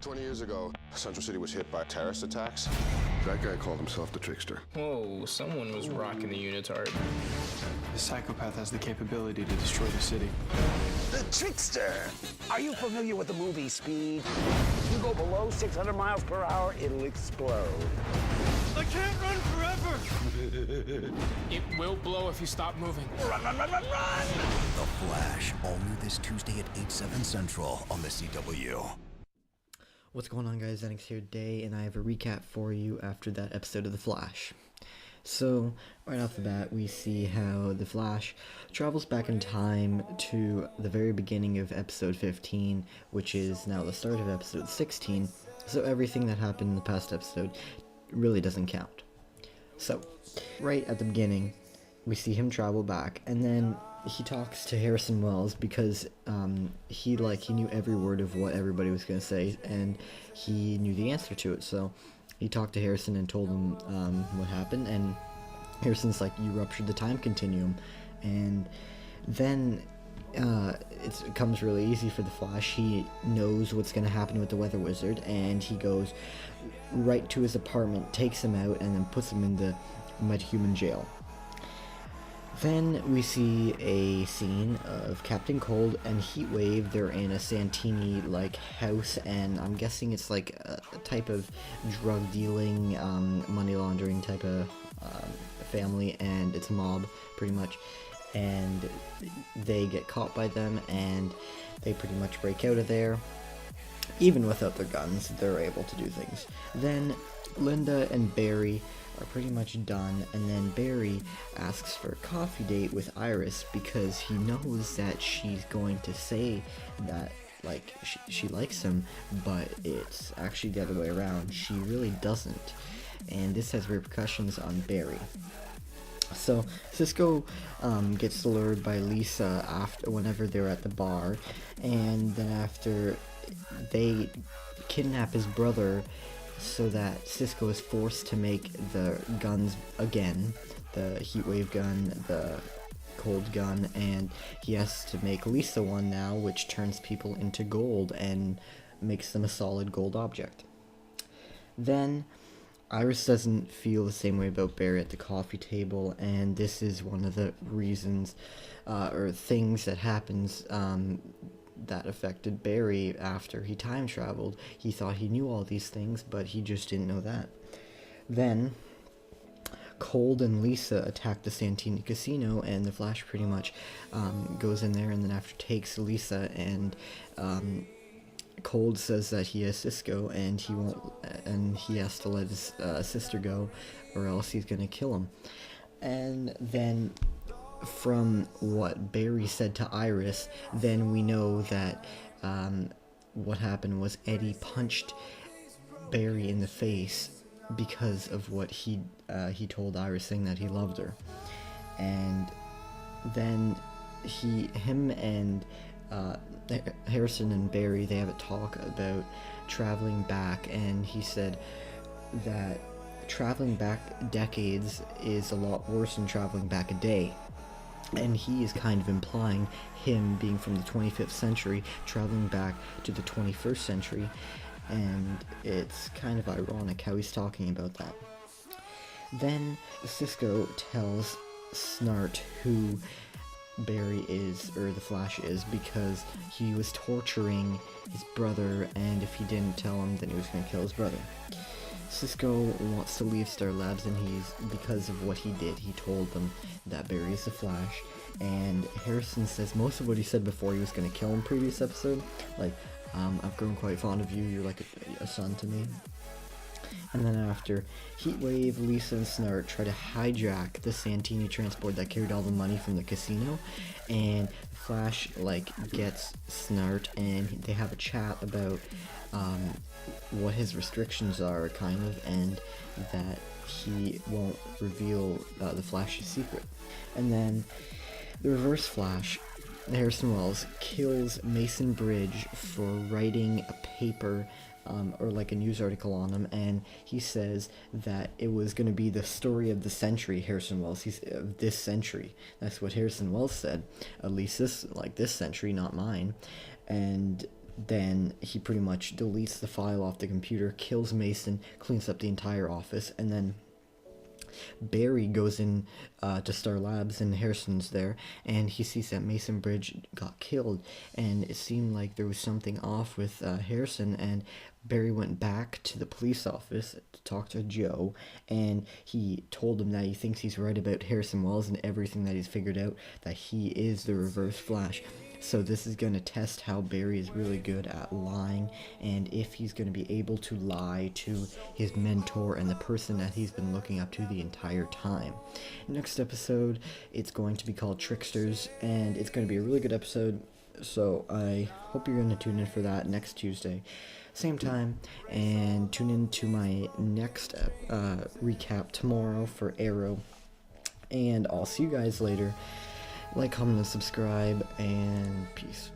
20 years ago, Central City was hit by terrorist attacks. That guy called himself the Trickster. Whoa, someone was rocking the unitard. The psychopath has the capability to destroy the city. The Trickster! Are you familiar with the movie Speed? You go below 600 miles per hour, it'll explode. I can't run forever! It will blow if you stop moving. Run, run, run, run, run! The Flash, all new this Tuesday at 8, 7 Central on the CW. What's going on, guys? Zenix here today, and I have a recap for you after that episode of The Flash. So, right off the bat, we see how The Flash travels back in time to the very beginning of episode 15, which is now the start of episode 16, so everything that happened in the past episode really doesn't count. So, right at the beginning, we see him travel back, and then he talks to Harrison Wells because he knew every word of what everybody was going to say, and he knew the answer to it. So he talked to Harrison and told him what happened, and Harrison's like, you ruptured the time continuum. And then it comes really easy for the Flash. He knows what's going to happen with the Weather Wizard, and he goes right to his apartment, takes him out, and then puts him in the Methuman jail. Then we see a scene of Captain Cold and Heatwave. They're in a Santini-like house, and I'm guessing it's like a type of drug dealing, money laundering type of family, and it's a mob, pretty much. And they get caught by them, and they pretty much break out of there. Even without their guns, they're able to do things. Then Linda and Barry are pretty much done, and then Barry asks for a coffee date with Iris because he knows that she's going to say that she likes him, but it's actually the other way around. She really doesn't, and this has repercussions on Barry. So Cisco gets lured by Lisa whenever they're at the bar, and then after they kidnap his brother, so that Cisco is forced to make the guns again, the Heatwave gun, the Cold gun, and he has to make Lisa one now, which turns people into gold and makes them a solid gold object. Then Iris doesn't feel the same way about Barry at the coffee table, and this is one of the reasons or things that happens that affected Barry after he time traveled. He thought he knew all these things, but he just didn't know that. Then Cold and Lisa attack the Santini Casino, and the Flash pretty much goes in there, and then after takes Lisa, and Cold says that he has Cisco, and he has to let his sister go, or else he's gonna kill him. And then from what Barry said to Iris, then we know that what happened was Eddie punched Barry in the face because of what he told Iris, saying that he loved her. And then him and Harrison and Barry, they have a talk about traveling back, and he said that traveling back decades is a lot worse than traveling back a day. And he is kind of implying him being from the 25th century, traveling back to the 21st century, and it's kind of ironic how he's talking about that. Then Cisco tells Snart who Barry is, or the Flash is, because he was torturing his brother, and if he didn't tell him, then he was going to kill his brother. Cisco wants to leave Star Labs, and because of what he did, he told them that Barry is the Flash. And Harrison says most of what he said before he was going to kill him previous episode, like, I've grown quite fond of you, you're like a son to me. And then after, Heatwave, Lisa, and Snart try to hijack the Santini transport that carried all the money from the casino, and Flash gets Snart, and they have a chat about what his restrictions are, kind of, and that he won't reveal the Flash's secret. And then the Reverse Flash, Harrison Wells, kills Mason Bridge for writing a paper or like a news article on him, and he says that it was going to be the story of the century. Harrison Wells, he's of this century. That's what Harrison Wells said. At least this century, not mine. And then he pretty much deletes the file off the computer, kills Mason, cleans up the entire office, and then Barry goes in to Star Labs, and Harrison's there, and he sees that Mason Bridge got killed, and it seemed like there was something off with Harrison, and Barry went back to the police office to talk to Joe, and he told him that he thinks he's right about Harrison Wells and everything that he's figured out, that he is the Reverse Flash. So this is going to test how Barry is really good at lying, and if he's going to be able to lie to his mentor and the person that he's been looking up to the entire time. Next episode, it's going to be called Tricksters, and it's going to be a really good episode, so I hope you're going to tune in for that next Tuesday, same time, and tune in to my next recap tomorrow for Arrow, and I'll see you guys later. Like, comment, and subscribe, and peace.